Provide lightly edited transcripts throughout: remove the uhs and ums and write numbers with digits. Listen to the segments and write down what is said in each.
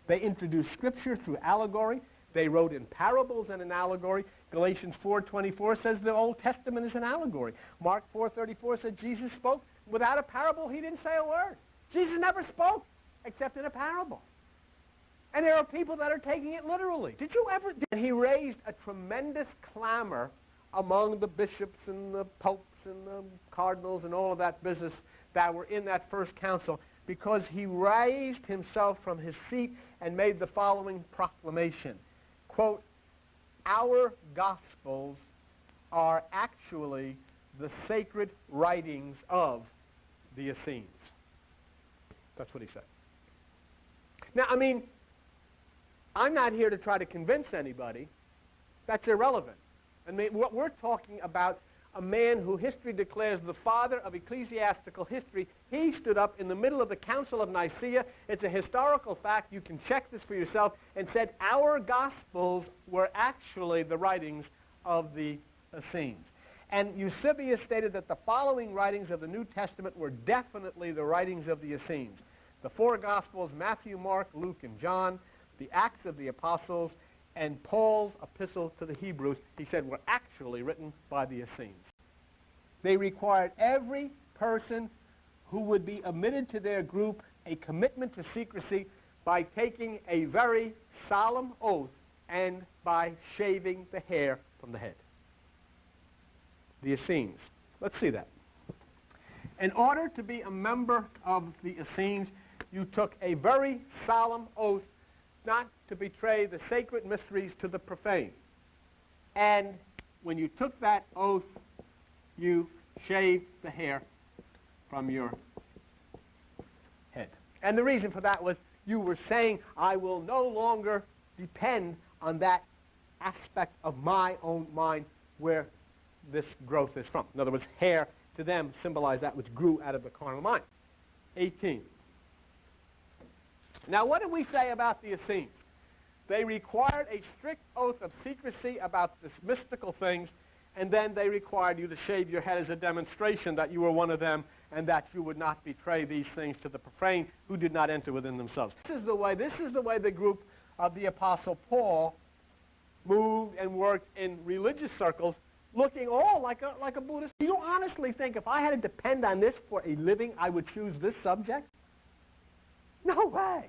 They introduced Scripture through allegory. They wrote in parables and an allegory. Galatians 4:24 says the Old Testament is an allegory. Mark 4:34 said Jesus spoke. Without a parable, he didn't say a word. Jesus never spoke except in a parable. And there are people that are taking it literally. Did you ever? And he raised a tremendous clamor among the bishops and the popes and the cardinals and all of that business that were in that first council, because he raised himself from his seat and made the following proclamation. Quote, "Our Gospels are actually the sacred writings of the Essenes." That's what he said. Now, I mean, I'm not here to try to convince anybody. That's irrelevant. I mean, what we're talking about, a man who history declares the father of ecclesiastical history. He stood up in the middle of the Council of Nicaea. It's a historical fact. You can check this for yourself. And said, our Gospels were actually the writings of the Essenes. And Eusebius stated that the following writings of the New Testament were definitely the writings of the Essenes. The four Gospels, Matthew, Mark, Luke, and John, the Acts of the Apostles, and Paul's epistle to the Hebrews, he said, were actually written by the Essenes. They required every person who would be admitted to their group a commitment to secrecy by taking a very solemn oath and by shaving the hair from the head. The Essenes. Let's see that. In order to be a member of the Essenes, you took a very solemn oath not to betray the sacred mysteries to the profane. And when you took that oath, you shaved the hair from your head. And the reason for that was you were saying, I will no longer depend on that aspect of my own mind where this growth is from. In other words, hair to them symbolized that which grew out of the carnal mind. 18. Now, what did we say about the Essenes? They required a strict oath of secrecy about this mystical things, and then they required you to shave your head as a demonstration that you were one of them and that you would not betray these things to the profane who did not enter within themselves. This is the way the group of the Apostle Paul moved and worked in religious circles, looking all like a Buddhist. Do you honestly think if I had to depend on this for a living, I would choose this subject? No way.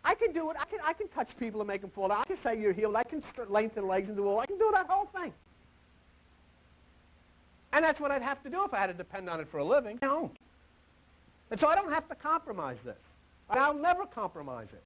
I can do it. I can touch people and make them fall down. I can say you're healed. I can lengthen legs and do all. I can do that whole thing. And that's what I'd have to do if I had to depend on it for a living. I don't. And so I don't have to compromise this. And I'll never compromise it.